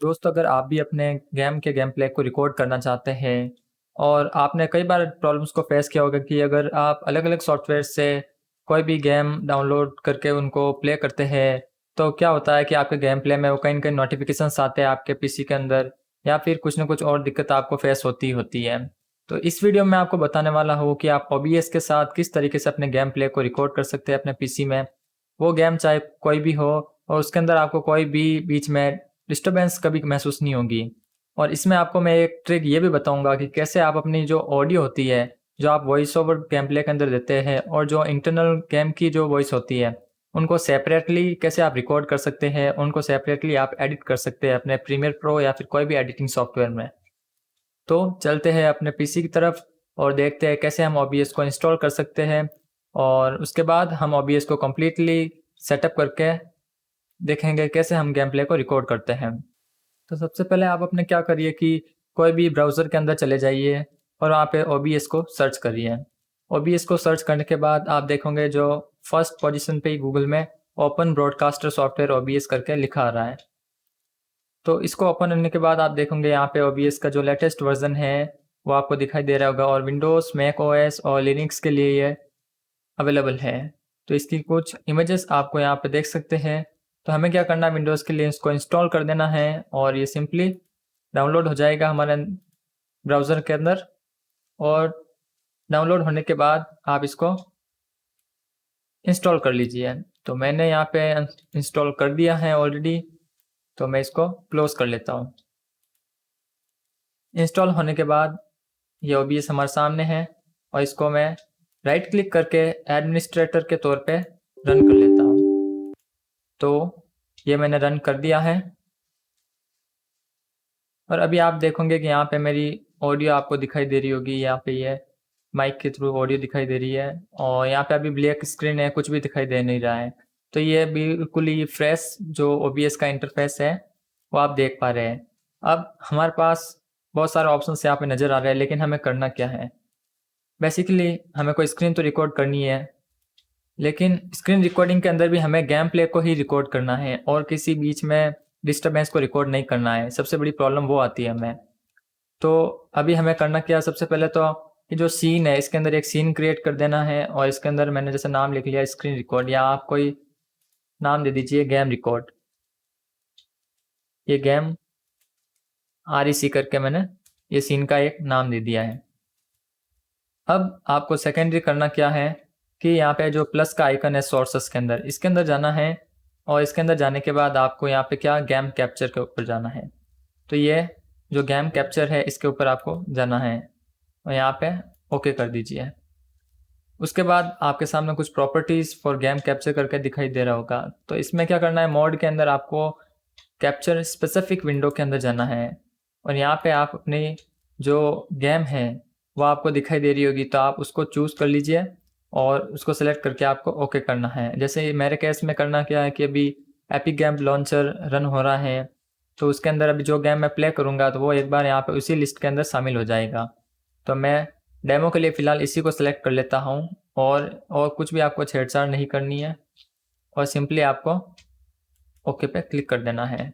दोस्तों, अगर आप भी अपने गेम के गेम प्ले को रिकॉर्ड करना चाहते हैं और आपने कई बार प्रॉब्लम्स को फेस किया होगा कि अगर आप अलग-अलग सॉफ्टवेयर से कोई भी गेम डाउनलोड करके उनको प्ले करते हैं, तो क्या होता है कि आपके गेम प्ले में वो कहीं न कहीं नोटिफ़िकेशंस आते हैं आपके पीसी के अंदर या फिर कुछ न कुछ और दिक्कत आपको फेस होती ही होती है। तो इस वीडियो में आपको बताने वाला हूँ कि आप ओबीएस के साथ किस तरीके से अपने गेम प्ले को रिकॉर्ड कर सकते हैं अपने पीसी में। वो गेम चाहे कोई भी हो और उसके अंदर आपको कोई भी बीच में डिस्टर्बेंस कभी महसूस नहीं होगी। और इसमें आपको मैं एक ट्रिक ये भी बताऊँगा कि कैसे आप अपनी जो ऑडियो होती है, जो आप वॉइस ओवर गेम प्ले के अंदर देते हैं और जो इंटरनल गेम की जो वॉइस होती है, उनको सेपरेटली कैसे आप रिकॉर्ड कर सकते हैं, उनको सेपरेटली आप एडिट कर सकते हैं अपने प्रीमियर प्रो या फिर कोई भी एडिटिंग सॉफ्टवेयर में। तो चलते हैं अपने पीसी की तरफ और देखते हैं कैसे हम ओबीएस को इंस्टॉल कर सकते हैं और उसके बाद हम ओबीएस को कंप्लीटली सेटअप करके देखेंगे कैसे हम गेम प्ले को रिकॉर्ड करते हैं। तो सबसे पहले आप अपने क्या करिए कि कोई भी ब्राउज़र के अंदर चले जाइए और वहाँ पे ओबीएस को सर्च करिए। ओबीएस को सर्च करने के बाद आप देखोगे जो फर्स्ट पोजीशन पे ही गूगल में ओपन ब्रॉडकास्टर सॉफ्टवेयर ओबीएस करके लिखा आ रहा है। तो इसको ओपन करने के बाद आप देखोगे यहाँ पे ओबीएस का जो लेटेस्ट वर्ज़न है वो आपको दिखाई दे रहा होगा और विंडोज़, मैक ओएस और लिनक्स के लिए ये अवेलेबल है। तो इसकी कुछ इमेजेस आपको यहाँ पे देख सकते हैं। तो हमें क्या करना है, विंडोज़ के लिए इसको इंस्टॉल कर देना है और ये सिंपली डाउनलोड हो जाएगा हमारे ब्राउज़र के अंदर। और डाउनलोड होने के बाद आप इसको इंस्टॉल कर लीजिए। तो मैंने यहाँ पे इंस्टॉल कर दिया है ऑलरेडी, तो मैं इसको क्लोज़ कर लेता हूँ। इंस्टॉल होने के बाद ये ओबीएस हमारे सामने है और इसको मैं राइट क्लिक करके एडमिनिस्ट्रेटर के तौर पे रन कर लेता हूँ। तो ये मैंने रन कर दिया है और अभी आप देखोगे कि यहाँ पे मेरी ऑडियो आपको दिखाई दे रही होगी। यहाँ पे ये माइक के थ्रू ऑडियो दिखाई दे रही है और यहाँ पे अभी ब्लैक स्क्रीन है, कुछ भी दिखाई दे नहीं रहा है। तो ये बिल्कुल ही फ्रेश जो ओबीएस का इंटरफेस है वो आप देख पा रहे हैं। अब हमारे पास बहुत सारे ऑप्शंस यहाँ पे नज़र आ रहे हैं, लेकिन हमें करना क्या है? बेसिकली हमें कोई स्क्रीन तो रिकॉर्ड करनी है, लेकिन स्क्रीन रिकॉर्डिंग के अंदर भी हमें गेम प्ले को ही रिकॉर्ड करना है और किसी बीच में डिस्टर्बेंस को रिकॉर्ड नहीं करना है। सबसे बड़ी प्रॉब्लम वो आती है हमें। तो अभी हमें करना क्या है, सबसे पहले तो ये जो सीन है इसके अंदर एक सीन क्रिएट कर देना है और इसके अंदर मैंने जैसे नाम लिख लिया स्क्रीन रिकॉर्ड, या आप कोई नाम दे दीजिए गेम रिकॉर्ड। ये गेम आरईसी करके मैंने ये सीन का एक नाम दे दिया है। अब आपको सेकेंडरी करना क्या है कि यहाँ पे जो प्लस का आइकन है सोर्सेस के अंदर, इसके अंदर जाना है और इसके अंदर जाने के बाद आपको यहाँ पे क्या गेम कैप्चर के ऊपर जाना है। तो ये जो गेम कैप्चर है इसके ऊपर आपको जाना है और यहाँ पे ओके कर दीजिए। उसके बाद आपके सामने कुछ प्रॉपर्टीज़ फॉर गेम कैप्चर करके दिखाई दे रहा होगा। तो इसमें क्या करना है, मोड के अंदर आपको कैप्चर स्पेसिफिक विंडो के अंदर जाना है और यहाँ पे आप अपनी जो गेम है वो आपको दिखाई दे रही होगी, तो आप उसको चूज़ कर लीजिए और उसको सेलेक्ट करके आपको ओके करना है। जैसे मेरे केस में करना क्या है कि अभी एपिक गेम लॉन्चर रन हो रहा है, तो उसके अंदर अभी जो गेम मैं प्ले करूँगा तो वो एक बार यहाँ पे उसी लिस्ट के अंदर शामिल हो जाएगा। तो मैं डेमो के लिए फ़िलहाल इसी को सेलेक्ट कर लेता हूँ और कुछ भी आपको छेड़छाड़ नहीं करनी है और सिंपली आपको ओके पे क्लिक कर देना है।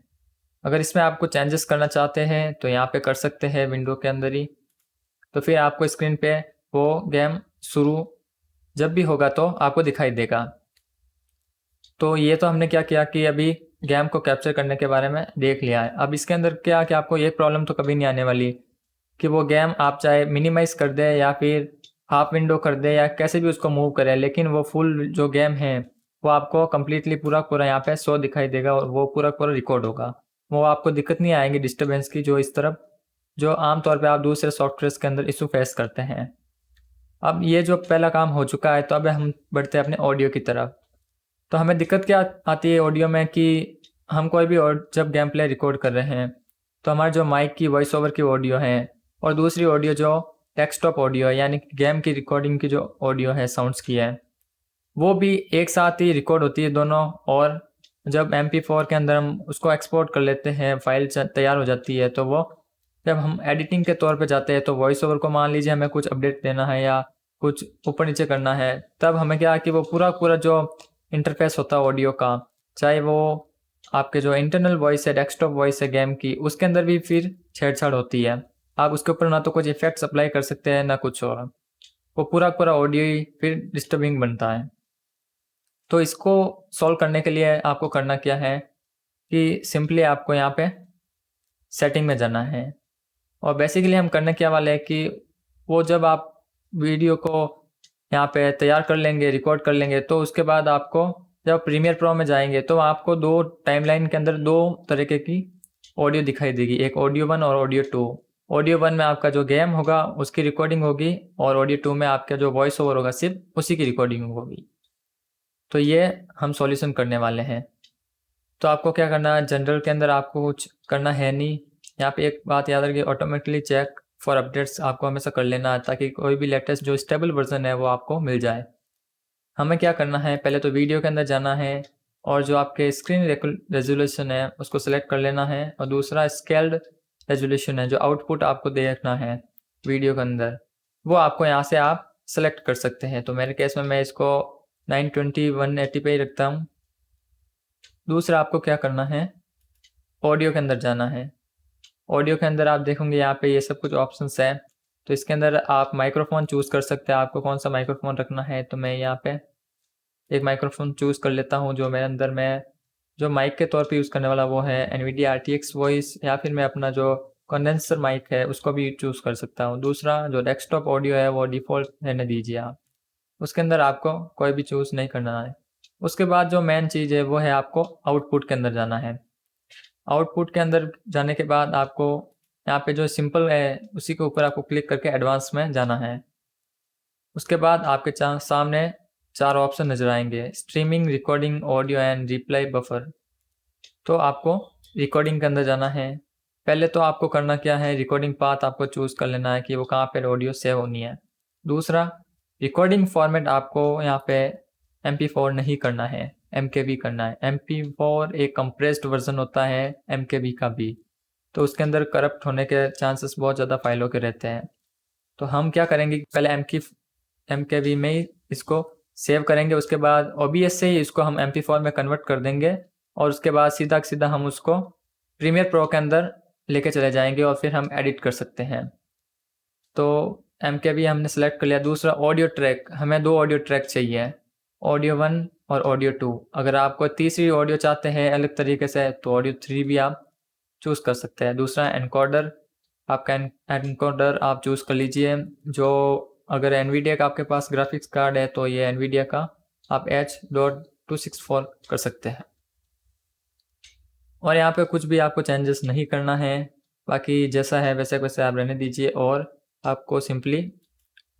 अगर इसमें आप कुछ चेंजेस करना चाहते हैं तो यहाँ पे कर सकते हैं विंडो के अंदर ही। तो फिर आपको स्क्रीन पे वो गेम शुरू जब भी होगा तो आपको दिखाई देगा। तो ये तो हमने क्या किया कि अभी गेम को कैप्चर करने के बारे में देख लिया है। अब इसके अंदर क्या कि आपको ये प्रॉब्लम तो कभी नहीं आने वाली कि वो गेम आप चाहे मिनिमाइज़ कर दें या फिर हाफ विंडो कर दें या कैसे भी उसको मूव करें, लेकिन वो फुल जो गेम है वो आपको कम्प्लीटली पूरा यहाँ पे शो दिखाई देगा और वो पूरा रिकॉर्ड होगा। वो आपको दिक्कत नहीं आएगी डिस्टर्बेंस की, जो इस तरफ जो आमतौर पे आप दूसरे सॉफ्टवेयर्स के अंदर इशू फेस करते हैं। अब ये जो पहला काम हो चुका है, तो अब हम बढ़ते हैं अपने ऑडियो की तरफ। तो हमें दिक्कत क्या आती है ऑडियो में कि हम कोई भी और जब गेम प्ले रिकॉर्ड कर रहे हैं तो हमारे जो माइक की वॉइस ओवर की ऑडियो है और दूसरी ऑडियो जो डेस्कटॉप ऑडियो है यानी कि गेम की रिकॉर्डिंग की जो ऑडियो है साउंड्स की है, वो भी एक साथ ही रिकॉर्ड होती है दोनों। और जब MP4 के अंदर हम उसको एक्सपोर्ट कर लेते हैं, फाइल तैयार हो जाती है, तो वो जब हम एडिटिंग के तौर पे जाते हैं तो वॉइस ओवर को मान लीजिए हमें कुछ अपडेट देना है या कुछ ऊपर नीचे करना है, तब हमें क्या है कि वो पूरा जो इंटरफेस होता है ऑडियो का, चाहे वो आपके जो इंटरनल वॉइस है, डेस्कटॉप वॉइस है गेम की, उसके अंदर भी फिर छेड़छाड़ होती है। आप उसके ऊपर ना तो कुछ इफेक्ट्स अप्लाई कर सकते हैं ना कुछ और, वो पूरा पूरा ऑडियो ही फिर डिस्टर्बिंग बनता है। तो इसको सॉल्व करने के लिए आपको करना क्या है कि सिंपली आपको यहाँ पे सेटिंग में जाना है, और बेसिकली हम करने क्या वाले हैं कि वो जब आप वीडियो को यहाँ पे तैयार कर लेंगे, रिकॉर्ड कर लेंगे, तो उसके बाद आपको जब प्रीमियर प्रो में जाएंगे तो आपको दो टाइमलाइन के अंदर दो तरीके की ऑडियो दिखाई देगी, एक ऑडियो 1 और ऑडियो 2। ऑडियो 1 में आपका जो गेम होगा उसकी रिकॉर्डिंग होगी, और ऑडियो 2 में आपका जो वॉइस ओवर होगा सिर्फ उसी की रिकॉर्डिंग होगी। तो ये हम सॉल्यूशन करने वाले हैं। तो आपको क्या करना है, जनरल के अंदर आपको कुछ करना है नहीं। यहाँ पे एक बात याद रखिए, ऑटोमेटिकली चेक फॉर अपडेट्स आपको हमेशा कर लेना है, ताकि कोई भी लेटेस्ट जो स्टेबल वर्जन है वो आपको मिल जाए। हमें क्या करना है, पहले तो वीडियो के अंदर जाना है और जो आपके स्क्रीन रेजोल्यूशन है उसको सेलेक्ट कर लेना है, और दूसरा स्केल्ड रेजोल्यूशन है, जो आउटपुट आपको देखना है वीडियो के अंदर, वो आपको यहाँ से आप सेलेक्ट कर सकते हैं। तो मेरे केस में मैं इसको 920 180 पे ही रखता हूँ। दूसरा आपको क्या करना है, ऑडियो के अंदर जाना है। ऑडियो के अंदर आप देखोगे यहाँ पे ये सब कुछ ऑप्शंस है, तो इसके अंदर आप माइक्रोफोन चूज़ कर सकते हैं, आपको कौन सा माइक्रोफोन रखना है। तो मैं यहाँ पे एक माइक्रोफोन चूज़ कर लेता हूँ, जो मेरे अंदर मैं जो माइक के तौर पे यूज़ करने वाला वो है NVIDIA RTX वॉइस, या फिर मैं अपना जो कंडेंसर माइक है उसको भी चूज़ कर सकता हूँ। दूसरा जो डेस्कटॉप ऑडियो है वो डिफ़ॉल्ट रहने दीजिए आप, उसके अंदर आपको कोई भी चूज़ नहीं करना है। उसके बाद जो मेन चीज़ है वो है आपको आउटपुट के अंदर जाना है। आउटपुट के अंदर जाने के बाद आपको यहाँ पे जो सिंपल है उसी के ऊपर आपको क्लिक करके एडवांस में जाना है। उसके बाद आपके सामने 4 ऑप्शन नजर आएंगे, streaming, recording, audio and reply buffer. तो आपको रिकॉर्डिंग के अंदर जाना है। पहले तो आपको करना क्या है, रिकॉर्डिंग पाथ आपको चूज़ कर लेना है कि वो कहाँ पे ऑडियो सेव होनी है। दूसरा, रिकॉर्डिंग फॉर्मेट आपको यहाँ पे MP4 नहीं करना है, MKV करना है। MP4 एक कंप्रेस्ड वर्जन होता है MKV का भी, तो उसके अंदर करप्ट होने के चांसेस बहुत ज़्यादा फाइलों के रहते हैं। तो हम क्या करेंगे, पहले MKV में ही इसको सेव करेंगे, उसके बाद OBS से ही इसको हम MP4 में कन्वर्ट कर देंगे, और उसके बाद सीधा सीधा हम उसको प्रीमियर प्रो के अंदर लेके चले जाएंगे और फिर हम एडिट कर सकते हैं। तो MKV हमने सेलेक्ट कर लिया। दूसरा, ऑडियो ट्रैक, हमें 2 ऑडियो ट्रैक चाहिए, ऑडियो 1 और ऑडियो 2। अगर आपको तीसरी ऑडियो चाहते हैं अलग तरीके से तो ऑडियो 3 भी आप चूज़ कर सकते हैं। दूसरा, एनकोडर, आपका एनकोडर आप चूज़ कर लीजिए, जो अगर NVIDIA का आपके पास ग्राफिक्स कार्ड है तो ये NVIDIA का आप H.264 कर सकते हैं। और यहाँ पे कुछ भी आपको चेंजेस नहीं करना है, बाकी जैसा है वैसे वैसे आप रहने दीजिए, और आपको सिंपली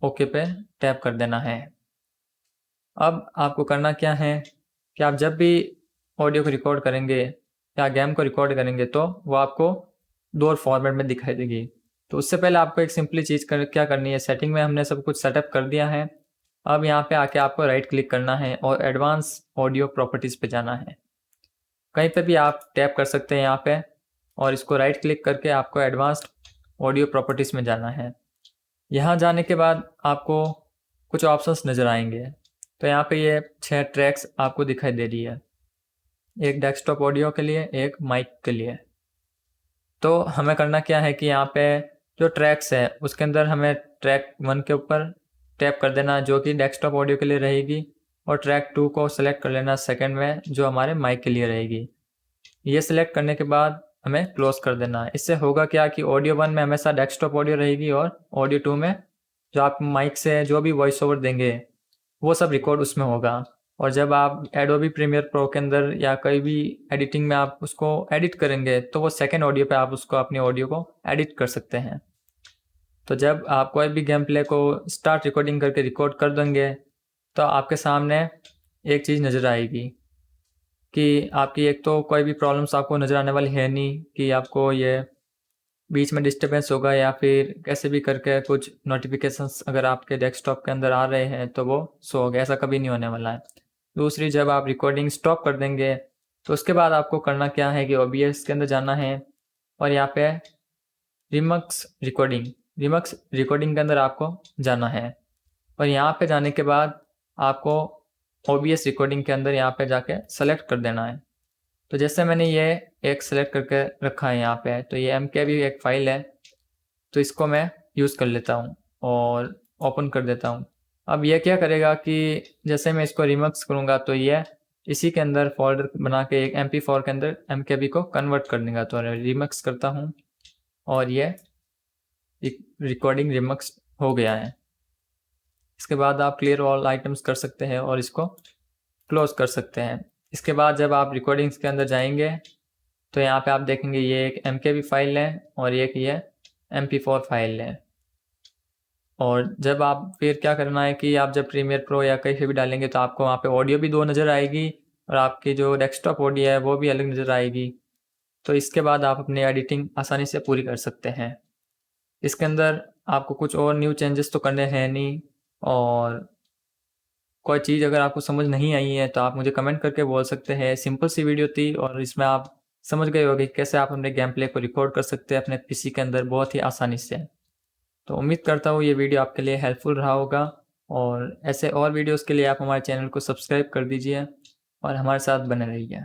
ओके पे टैप कर देना है। अब आपको करना क्या है कि आप जब भी ऑडियो को रिकॉर्ड करेंगे या गेम को रिकॉर्ड करेंगे तो वो आपको 2 फॉर्मेट में दिखाई देगी। तो उससे पहले आपको एक सिंपली चीज़ क्या करनी है, सेटिंग में हमने सब कुछ सेटअप कर दिया है। अब यहाँ पे आके आपको राइट क्लिक करना है और एडवांस ऑडियो प्रॉपर्टीज़ पे जाना है। कहीं पे भी आप टैप कर सकते हैं यहाँ पे, और इसको राइट क्लिक करके आपको एडवांस्ड ऑडियो प्रॉपर्टीज़ में जाना है। यहाँ जाने के बाद आपको कुछ ऑप्शंस नज़र आएंगे। तो यहाँ पे ये 6 ट्रैक्स आपको दिखाई दे रही है, एक डेस्कटॉप ऑडियो के लिए, एक माइक के लिए। तो हमें करना क्या है कि यहाँ पे जो ट्रैक्स है उसके अंदर हमें ट्रैक 1 के ऊपर टैप कर देना जो कि डेस्कटॉप ऑडियो के लिए रहेगी, और ट्रैक 2 को सेलेक्ट कर लेना सेकंड में, जो हमारे माइक के लिए रहेगी। ये सिलेक्ट करने के बाद हमें क्लोज कर देना है। इससे होगा क्या कि ऑडियो 1 में हमेशा डेस्कटॉप ऑडियो रहेगी, और ऑडियो 2 में जो आप माइक से जो भी वॉइस ओवर देंगे वो सब रिकॉर्ड उसमें होगा। और जब आप एडोबी प्रीमियर प्रो के अंदर या कोई भी एडिटिंग में आप उसको एडिट करेंगे तो वो सेकेंड ऑडियो पे आप उसको अपनी ऑडियो को एडिट कर सकते हैं। तो जब आप कोई भी गेम प्ले को स्टार्ट रिकॉर्डिंग करके रिकॉर्ड कर देंगे तो आपके सामने एक चीज़ नज़र आएगी कि आपकी एक तो कोई भी प्रॉब्लम्स आपको नज़र आने वाली है नहीं कि आपको ये बीच में डिस्टर्बेंस होगा या फिर कैसे भी करके कुछ नोटिफिकेशंस अगर आपके डेस्कटॉप के अंदर आ रहे हैं तो वो शो होगा, ऐसा कभी नहीं होने वाला है। दूसरी, जब आप रिकॉर्डिंग स्टॉप कर देंगे तो उसके बाद आपको करना क्या है कि OBS के अंदर जाना है, और यहाँ पे रिमक्स रिकॉर्डिंग के अंदर आपको जाना है, और यहाँ पे जाने के बाद आपको OBS रिकॉर्डिंग के अंदर यहाँ पे जाके सेलेक्ट कर देना है। तो जैसे मैंने ये एक सेलेक्ट करके रखा है यहाँ पे, तो ये MKB एक फ़ाइल है, तो इसको मैं यूज़ कर लेता हूँ और ओपन कर देता हूँ। अब ये क्या करेगा कि जैसे मैं इसको रिमिक्स करूँगा तो ये इसी के अंदर फोल्डर बना के एक MP4 के अंदर MKB को कन्वर्ट कर देगा। तो रिमिक्स करता हूँ और ये रिकॉर्डिंग रिमिक्स हो गया है। इसके बाद आप क्लियर ऑल आइटम्स कर सकते हैं और इसको क्लोज कर सकते हैं। इसके बाद जब आप रिकॉर्डिंग्स के अंदर जाएंगे तो यहाँ पे आप देखेंगे ये एक MKB फाइल है और एक ये MP4 फाइल है। और जब आप फिर क्या करना है कि आप जब प्रीमियर प्रो या कहीं से भी डालेंगे तो आपको वहाँ पे ऑडियो भी 2 नज़र आएगी और आपकी जो डेस्कटॉप ऑडियो है वो भी अलग नज़र आएगी। तो इसके बाद आप अपनी एडिटिंग आसानी से पूरी कर सकते हैं। इसके अंदर आपको कुछ और न्यू चेंजेस तो करने हैं नहीं, और कोई चीज़ अगर आपको समझ नहीं आई है तो आप मुझे कमेंट करके बोल सकते हैं। सिंपल सी वीडियो थी और इसमें आप समझ गए होंगे कैसे आप अपने गेम प्ले को रिकॉर्ड कर सकते हैं अपने पीसी के अंदर बहुत ही आसानी से। तो उम्मीद करता हूँ ये वीडियो आपके लिए हेल्पफुल रहा होगा, और ऐसे और वीडियोस के लिए आप हमारे चैनल को सब्सक्राइब कर दीजिए और हमारे साथ बने रहिए।